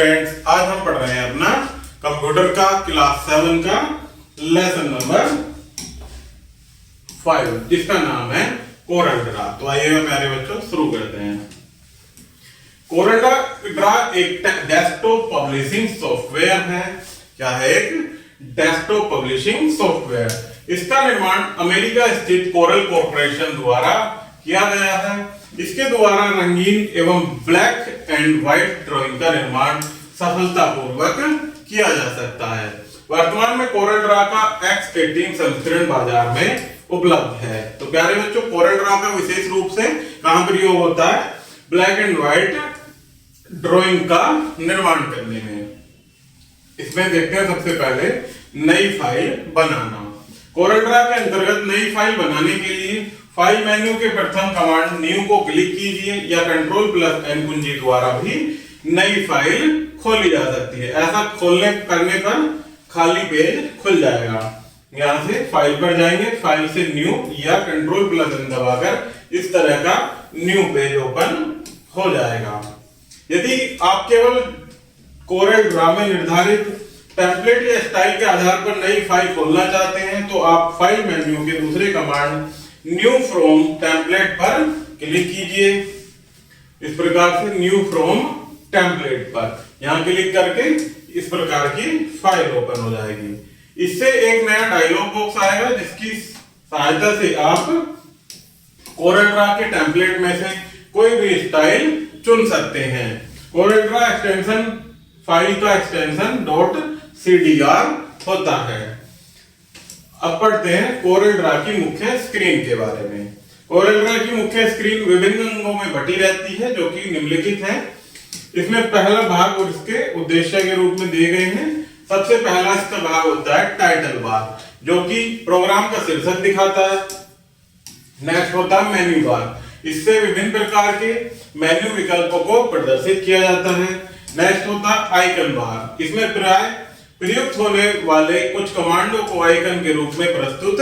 Students, आज हम पढ़ रहे हैं अपना कंप्यूटर का क्लास 7 का लेसन नंबर 5 जिसका नाम है कोरलड्रा। तो आइए प्यारे बच्चों शुरू करते हैं। कोरलड्रा एक डेस्कटॉप पब्लिशिंग सॉफ्टवेयर है। क्या है? एक डेस्कटॉप पब्लिशिंग सॉफ्टवेयर। इसका निर्माण अमेरिका स्थित कोरल कॉर्पोरेशन द्वारा किया गया है। इसके द्वारा रंगीन एवं ब्लैक एंड व्हाइट ड्राइंग का निर्माण सफलतापूर्वक किया जा सकता है। वर्तमान में कोरलड्रा का X18 संस्करण बाजार में उपलब्ध है। तो प्यारे बच्चों, कोरलड्रा का विशेष रूप से कहां प्रयोग होता है? ब्लैक एंड व्हाइट ड्राइंग का निर्माण करने में। इसमें देखते हैं सबसे पहले नई फाइल बनाना। कोरलड्रा के अंतर्गत नई फाइल बनाने के लिए फाइल मेन्यू के प्रथम कमांड न्यू को क्लिक कीजिए या Ctrl+N कुंजी द्वारा भी नई फाइल खोली जा सकती है। ऐसा करने पर खाली पेज खुल जाएगा। यहां से फाइल पर जाएंगे, फाइल से न्यू या Ctrl+N दबाकर इस तरह का न्यू पेज ओपन हो जाएगा। यदि आप केवल कोरलड्रा में निर्धारित टेम्पलेट या स्टाइल के आधार पर नई फाइल खोलना चाहते हैं तो आप फाइल मेन्यू के दूसरे कमांड न्यू फ्रॉम टेम्पलेट पर क्लिक कीजिए। इस प्रकार से न्यू फ्रॉम टेम्पलेट पर यहां क्लिक करके इस प्रकार की फाइल ओपन हो जाएगी। इससे एक नया डायलॉग बॉक्स आएगा जिसकी सहायता से आप कोरलड्रा के टेम्पलेट में से कोई भी स्टाइल चुन सकते हैं। कोरलड्रा एक्सटेंशन फाइल का एक्सटेंशन .cdr होता है। अब पढ़ते हैं कोरलड्रा की मुख्य स्क्रीन के बारे में। कोरलड्रा की मुख्य स्क्रीन विभिन्न अंगों में बटी रहती है जो कि निम्नलिखित है। इसमें पहला भाग और इसके उद्देश्य के रूप में दिए गए हैं। सबसे पहला इसका भाग होता है टाइटल बार जो कि प्रोग्राम का शीर्षक दिखाता है। नेक्स्ट होता है मेन्यू बार। इससे विभिन्न प्रकार के मेन्यू विकल्पों को प्रदर्शित किया जाता है। नेक्स्ट होता है आइकन बार। इसमें प्राय प्रयुक्त होने वाले कुछ कमांडों को आइकन के रूप में प्रस्तुत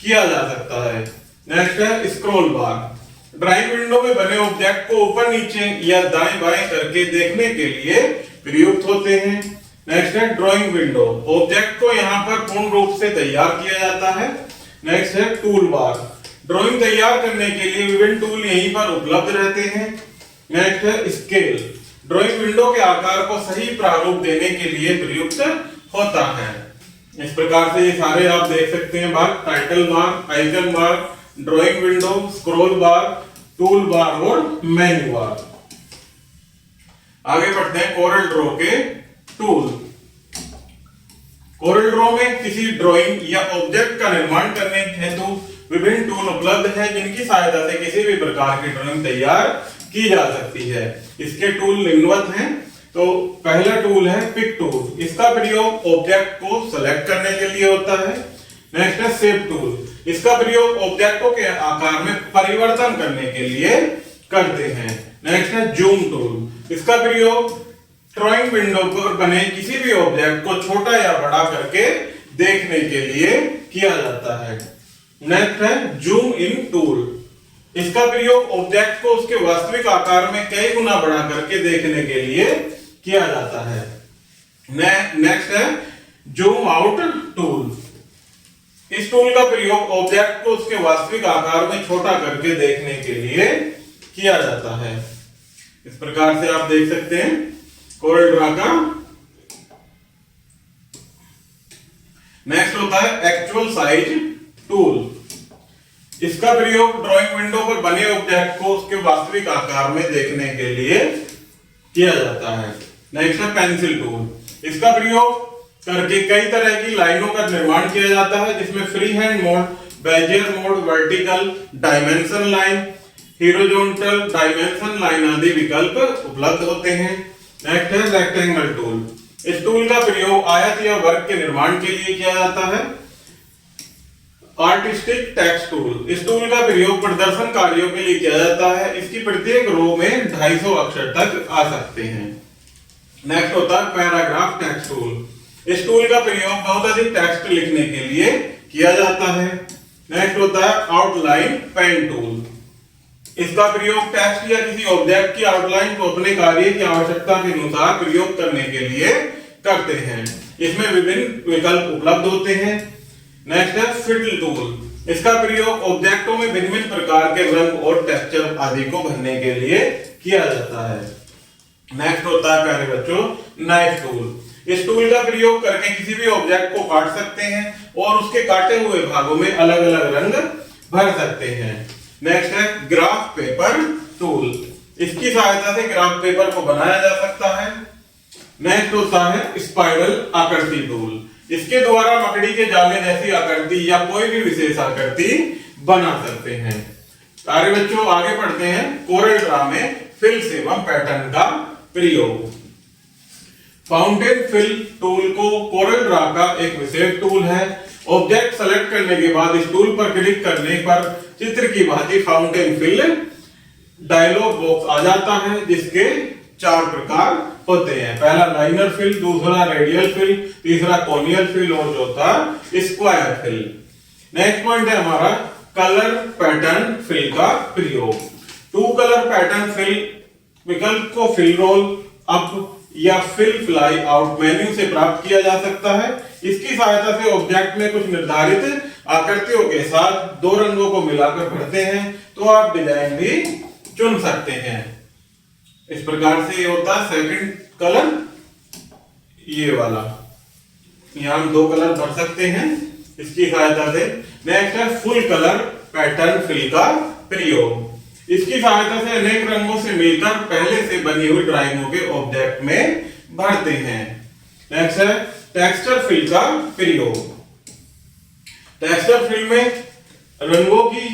किया जा सकता है। नेक्स्ट है स्क्रॉल बार। ड्राइंग विंडो में बने ऑब्जेक्ट को ऊपर नीचे या दाएं बाएं करके देखने के लिए प्रयुक्त होते हैं। नेक्स्ट है ड्राइंग विंडो। ऑब्जेक्ट को यहाँ पर पूर्ण रूप से तैयार किया जाता है। नेक्स्ट है टूल बार। ड्राइंग तैयार करने के लिए विभिन्न टूल यहीं पर उपलब्ध रहते हैं। नेक्स्ट है स्केल। ड्राइंग विंडो के आकार को सही प्रारूप देने के लिए प्रयुक्त होता है। इस प्रकार से ये सारे आप देख सकते हैं भाग: title bar, icon bar, drawing window, scroll bar, tool bar और मेन्यू बार। आगे बढ़ते हैं कोरलड्रा के टूल। कोरलड्रा में किसी ड्राइंग या ऑब्जेक्ट का निर्माण करने हेतु विभिन्न टूल उपलब्ध हैं जिनकी सहायता से किसी भी प्रकार की ड्राइंग तैयार की जा सकती है। इसके टूल निम्नवत हैं। तो पहला टूल है पिक टूल। इसका प्रयोग ऑब्जेक्ट को सेलेक्ट करने के लिए होता है। नेक्स्ट है शेप टूल। इसका प्रयोग ऑब्जेक्टों के आकार में परिवर्तन करने के लिए करते हैं। नेक्स्ट है जूम टूल। इसका प्रयोग ड्राइंग विंडो पर बने किसी भी ऑब्जेक्ट को छोटा या बड़ा करके देखने के लिए किया जाता है। नेक्स्ट है जूम इन टूल। इसका प्रयोग ऑब्जेक्ट को उसके वास्तविक आकार में कई गुना बड़ा करके देखने के लिए किया जाता है। नेक्स्ट है जूम आउट टूल। इस टूल का प्रयोग ऑब्जेक्ट को उसके वास्तविक आकार में छोटा करके देखने के लिए किया जाता है। इस प्रकार से आप देख सकते हैं कोरलड्रा का। नेक्स्ट होता है एक्चुअल साइज टूल। इसका प्रयोग ड्राइंग विंडो पर बने ऑब्जेक्ट को उसके वास्तविक आकार में देखने के लिए किया जाता है। नेक्स्ट है पेंसिल टूल। इसका प्रयोग करके कई तरह की लाइनों का निर्माण किया जाता है जिसमें free hand mode, Bezier mode, vertical dimension line, horizontal dimension line आदि विकल्प उपलब्ध होते हैं। नेक्स्ट है रेक्टेंगल टूल। इस टूल का प्रयोग आयत या वर्ग के निर्माण के लिए किया जाता है। Artistic text tool. इस टूल का प्रयोग प्रदर्शन कार्यों के लिए किया जाता है। इसकी प्रत्येक रो में 250 अक्षर तक आ सकते हैं। नेक्स्ट होता है पैराग्राफ टेक्स्ट टूल। इस टूल का प्रयोग बहुत अधिक टेक्स्ट लिखने के लिए किया जाता है। नेक्स्ट होता है आउटलाइन पेन टूल। इसका प्रयोग टेक्स्ट या किसी ऑब्जेक्ट की आउटलाइन को अपने कार्य की आवश्यकता के अनुसार प्रयोग करने के लिए करते हैं। इसमें विभिन्न विकल्प उपलब्ध होते हैं। नेक्स्ट है फिल टूल। इसका प्रयोग ऑब्जेक्टों में भिन्न भिन्न प्रकार के रंग और टेक्सचर आदि को भरने के लिए किया जाता है। नेक्स्ट होता है प्यारे बच्चों नाइफ टूल। इस टूल का प्रयोग करके किसी भी ऑब्जेक्ट को काट सकते हैं और उसके काटे हुए भागों में अलग अलग रंग भर सकते हैं। नेक्स्ट है ग्राफ पेपर टूल। इसकी सहायता से ग्राफ पेपर को बनाया जा सकता है। नेक्स्ट होता है स्पाइरल आकृति टूल। इसके द्वारा मकड़ी के जाले जैसी आकृति या कोई भी विशेष आकृति बना सकते हैं। सारे बच्चों आगे पढ़ते हैं कोरल ड्रा में फिल्स एवं पैटर्न का प्रयोग। फाउंटेन फिल टूल को कोरल ड्रा का एक विशेष टूल है। ऑब्जेक्ट सेलेक्ट करने के बाद इस टूल पर क्लिक करने पर चित्र की भांति फाउंटेन फिल डायलॉग बॉक्स आ जाता है, जिसके 4 प्रकार होते हैं। पहला लाइनर फिल, दूसरा रेडियल फिल, तीसरा कोनियल फिल और चौथा स्क्वायर फिल। नेक्स्ट पॉइंट है हमारा कलर पैटर्न फिल का प्रयोग। 2 कलर पैटर्न फिल विकल्प को फिल रोल अप या फिल फ्लाई आउट मेन्यू से प्राप्त किया जा सकता है। इसकी सहायता से ऑब्जेक्ट में कुछ निर्धारित आकृतियों के साथ 2 रंगों को मिलाकर भरते हैं तो आप डिजाइन भी चुन सकते हैं। इस प्रकार से ये होता है सेकंड कलर, ये वाला। यहां हम 2 कलर भर सकते हैं इसकी सहायता से। नेक्स्ट है फुल कलर पैटर्न फिल का प्रयोग। इसकी सहायता से अनेक रंगों से मिलकर पहले से बनी हुई ड्राइंगों के ऑब्जेक्ट में भरते हैं। नेक्स्ट है टेक्सचर फिल का प्रयोग। टेक्सचर फिल में रंगों की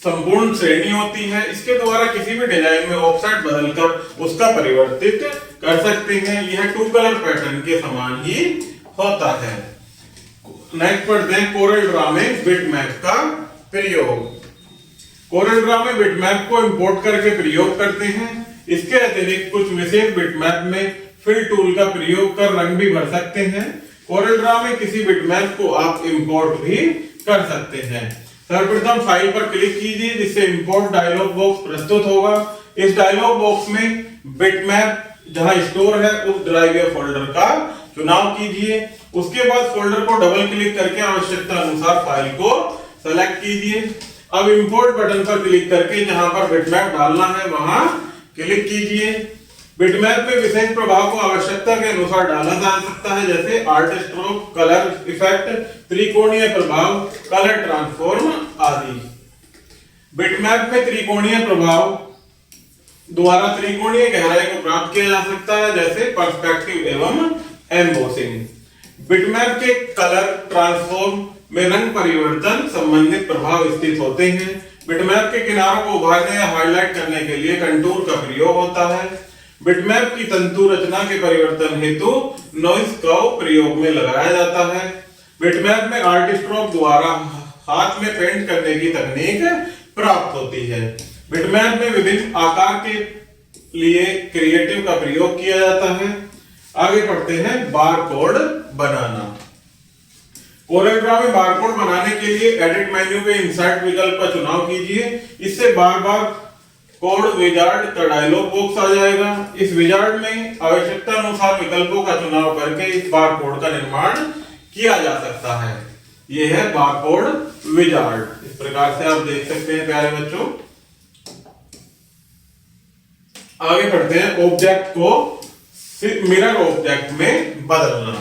संपूर्ण श्रेणी होती है। इसके द्वारा किसी भी डिजाइन में ऑफसेट बदलकर उसका परिवर्तित कर सकते हैं। यह 2 कलर पैटर्न के समान ही होता है। नेक्स्ट पढ़ते हैं कोरल ड्रा में बिटमैप का प्रयोग। कोरल ड्रा में बिटमैप को इंपोर्ट करके प्रयोग करते हैं। इसके अतिरिक्त कुछ विशेष बिटमैप में फिल टूल का प्रयोग कर रंग भी भर सकते हैं। कोरल ड्रा में किसी बिटमैप को आप इंपोर्ट भी कर सकते हैं। सर्वप्रथम फाइल पर क्लिक कीजिए, जिससे इंपोर्ट डायलॉग बॉक्स प्रस्तुत होगा। इस डायलॉग बॉक्स में बिटमैप जहां स्टोर है उस ड्राइव या फोल्डर का चुनाव कीजिए। उसके बाद फोल्डर को डबल क्लिक करके आवश्यकता अनुसार फाइल को सेलेक्ट कीजिए। अब इंपोर्ट बटन पर क्लिक करके जहां पर बिटमैप डालना है वहां क्लिक कीजिए। बिटमैप में विशेष प्रभाव को आवश्यकता के अनुसार डाला जा सकता है, जैसे आर्ट स्ट्रोक, कलर इफेक्ट, त्रिकोणीय प्रभाव, कलर ट्रांसफॉर्म आदि। बिटमैप में त्रिकोणीय प्रभाव द्वारा त्रिकोणीय गहराई को प्राप्त किया जा सकता है, जैसे पर्सपेक्टिव एवं एम्बोसिंग। बिटमैप के कलर ट्रांसफॉर्म में रंग परिवर्तन संबंधित प्रभाव स्थित होते हैं। बिटमैप के किनारों को उभारने या हाईलाइट करने के लिए कंटूर का प्रयोग होता है। बिटमैप की तंतु रचना के परिवर्तन हेतु नॉइज कर्व प्रयोग में लगाया जाता है। बिटमैप में आर्ट स्ट्रोक द्वारा हाथ में पेंट करने की तकनीक प्राप्त होती है। बिटमैप में विभिन्न आकार के लिए क्रिएटिव का प्रयोग किया जाता है। आगे पढ़ते हैं बारकोड बनाना। कोरल ड्रा में बारकोड बनाने के लिए एडिट मेन्यू में इंसर्ट विकल्प का चुनाव कीजिए। इससे बार बार कोड विजार्ड का डायलॉग बॉक्स आ जाएगा। इस विजार्ड में आवश्यकता अनुसार विकल्पों का चुनाव करके इस बारकोड का निर्माण किया जा सकता है। यह है बारकोड विजार्ड। इस प्रकार से आप देख सकते हैं प्यारे बच्चों। आगे बढ़ते हैं ऑब्जेक्ट को मिरर ऑब्जेक्ट में बदलना।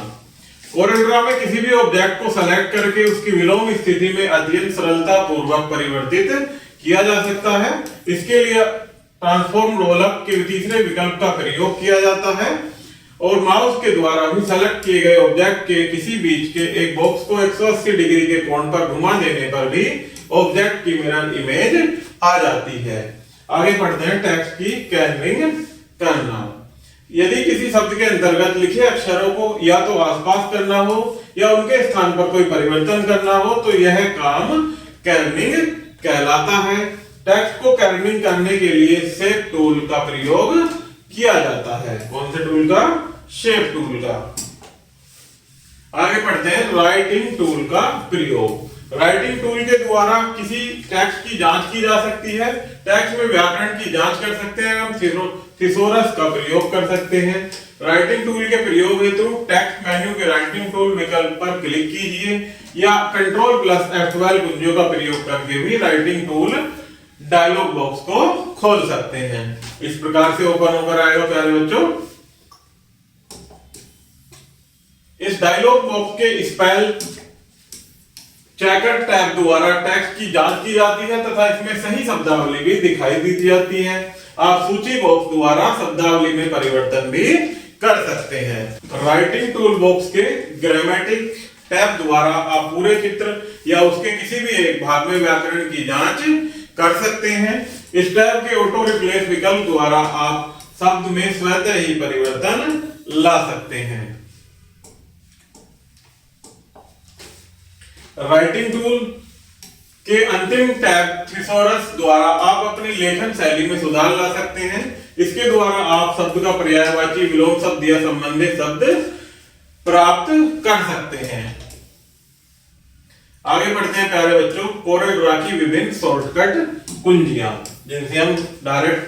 कोरल ड्रा में किसी भी ऑब्जेक्ट को सेलेक्ट करके उसकी विलोम स्थिति में अत्यंत सरलता पूर्वक परिवर्तित किया जा सकता है। इसके लिए ट्रांसफॉर्म रोलअप के तीसरे विकल्प का प्रयोग किया जाता है और माउस के द्वारा भी सेलेक्ट किए गए ऑब्जेक्ट के किसी बीच के एक बॉक्स को 180 डिग्री के कोण पर घुमा देने पर भी ऑब्जेक्ट की मिरर इमेज आ जाती है। आगे पढ़ते हैं टेक्स्ट की कैनरिंग करना। यदि किसी शब्द के अंतर्गत लिखे अक्षरों को या तो आसपास करना हो या उनके स्थान पर कोई परिवर्तन करना हो तो यह काम कैनरिंग कहलाता है। टेक्स्ट को कैनरिंग करने के लिए शेप टूल का प्रयोग किया जाता है। कौन से टूल का? शेप टूल का। आगे पढ़ते हैं राइटिंग टूल का प्रयोग। राइटिंग टूल के द्वारा किसी टेक्स्ट की जांच की जा सकती है, टेक्स्ट में व्याकरण की जांच कर सकते हैं, हम थिसोरस का प्रयोग कर सकते हैं। राइटिंग टूल के प्रयोग हेतु टेक्स्ट मेन्यू के राइटिंग टूल विकल्प पर क्लिक कीजिए या कंट्रोल प्लस F12 कुंजियों का प्रयोग करके भी राइटिंग टूल डायलॉग बॉक्स को खोल सकते हैं। इस प्रकार से ओपन होकर आएगा प्यारे बच्चों। इस डायलॉग बॉक्स के स्पेल चेकर टैब द्वारा टेक्स्ट की जांच की जाती है तथा इसमें सही शब्दावली भी दिखाई दी जाती है। आप सूची बॉक्स द्वारा शब्दावली में परिवर्तन भी कर सकते हैं। राइटिंग टूल बॉक्स के ग्रामेटिक टैब द्वारा आप पूरे चित्र या उसके किसी भी एक भाग में व्याकरण की जांच कर सकते हैं। इस टैब के ऑटो रिप्लेस विकल्प द्वारा आप शब्द में स्वतः ही परिवर्तन ला सकते हैं। राइटिंग टूल के अंतिम टैब थिसोरस द्वारा आप अपनी लेखन शैली में सुधार ला सकते हैं। इसके द्वारा आप शब्द का पर्यायवाची, विलोम शब्द या संबंधित शब्द प्राप्त कर सकते हैं। आगे बढ़ते हैं प्यारे बच्चों। कोरल ड्रा की विभिन्न शॉर्टकट कुंजियां जिनसे हम डायरेक्ट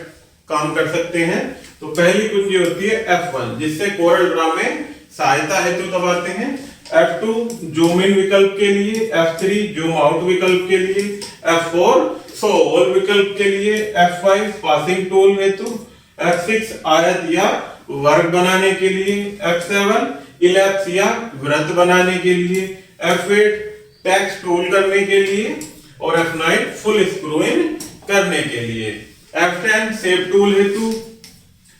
काम कर सकते हैं। तो पहली कुंजी होती है F1 जिससे कोरल ड्रा में सहायता हेतु दबाते हैं। F2 जूम इन विकल्प के लिए, F3 जूम आउट विकल्प के लिए, F4 शो ऑल विकल्प के लिए, F5 पासिंग टूल हेतु, F6 आयत या वर्ग बनाने के लिए, F7 इलिप्स या वृत्त बनाने के लिए, F8 टेक्स्ट टूल करने के लिए और F9 फुल स्क्रू इन करने के लिए, F10 शेप टूल हेतु,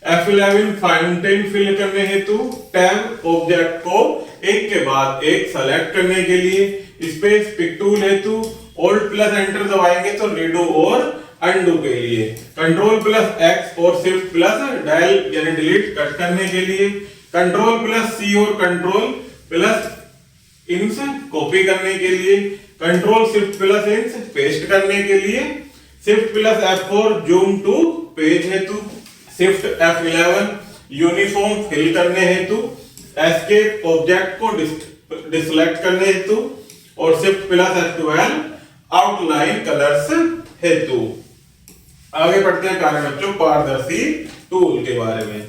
F11 फाउंटेन फिल करने हेतु, टैब ऑब्जेक्ट को एक के बाद एक सेलेक्ट करने के लिए, स्पेस पिक टूल हेतु, ऑल्ट प्लस एंटर दबाएंगे तो रीडू और अनडू के लिए, कंट्रोल प्लस एक्स और शिफ्ट प्लस डायल यानी डिलीट कट करने के लिए, कंट्रोल प्लस सी और कंट्रोल प्लस इंस कॉपी करने के लिए, control shift plus ins paste करने के लिए, shift plus F4 zoom to page हेतु, शिफ्ट F11 यूनिफॉर्म फिल करने हेतु, एस्केप ऑब्जेक्ट को डिसेलेक्ट करने हेतु और shift plus F12 outline colours हेतु। आगे बढ़ते हैं प्यारे बच्चों पारदर्शी टूल के बारे में।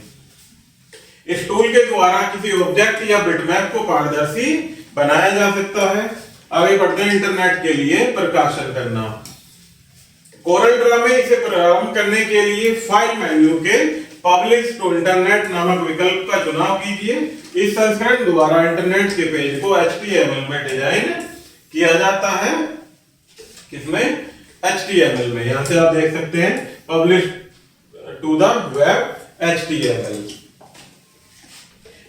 इस टूल के द्वारा किसी ऑब्जेक्ट या बिटमैप को पारदर्शी बनाया जा सकता है। आगे बढ़ते हैं इंटरनेट के लिए प्रकाशन करना। कोरल ड्रा में इसे प्रारंभ करने के लिए फाइल मेन्यू के पब्लिश टू इंटरनेट नामक विकल्प का चुनाव कीजिए। इस संस्करण द्वारा इंटरनेट के पेज को HTML में डिजाइन किया जाता है। किसमें? HTML में। यहां से आप देख सकते हैं publish to the web HTML।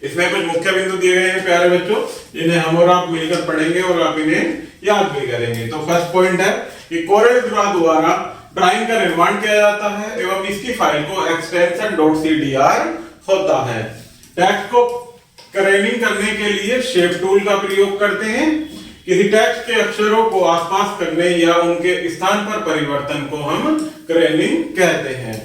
इसमें कुछ मुख्य बिंदु दिए गए हैं प्यारे बच्चों जिन्हें हम और आप मिलकर पढ़ेंगे और आप इन्हें याद भी करेंगे। तो फर्स्ट पॉइंट है कि कोरल ड्रा द्वारा ड्राइंग का निर्माण किया जाता है एवं इसकी फाइल को एक्सटेंशन .cdr होता है। टेक्स्ट को करेनिंग करने के लिए शेप टूल का प्रयोग करते हैं। किसी टेक्स्ट के अक्षरों को आसपास करने या उनके स्थान पर परिवर्तन को हम करेनिंग कहते हैं।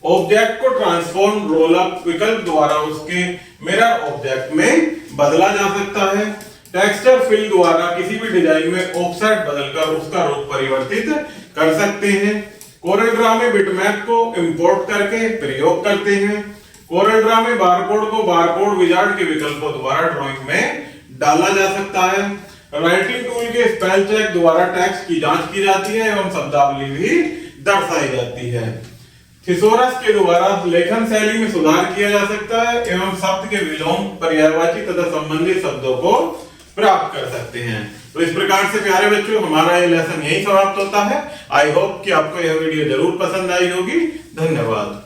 ऑब्जेक्ट को ट्रांसफॉर्म रोल अप विकल्प द्वारा उसके मिरर ऑब्जेक्ट में बदला जा सकता है। टेक्सचर फिल द्वारा किसी भी डिजाइन में ऑफसेट बदलकर उसका रूप परिवर्तित कर सकते हैं। कोरल ड्रा में बिटमैप को इंपोर्ट करके प्रयोग करते हैं। कोरल ड्रा में बारकोड को बारकोड विजार्ड के विकल्पों द्वारा ड्राइंग में डाला जा सकता है। राइटिंग टूल के स्पेल चेक द्वारा टेक्स्ट की जांच की जाती है एवं शब्दावली भी दर्शाई जाती है। थिसोरस के द्वारा लेखन शैली में सुधार किया जा सकता है एवं शब्द के विलोम, पर्यायवाची तथा संबंधित शब्दों को प्राप्त कर सकते हैं। तो इस प्रकार से प्यारे बच्चों हमारा ये लेसन यही समाप्त होता है। आई होप कि आपको यह वीडियो जरूर पसंद आई होगी। धन्यवाद।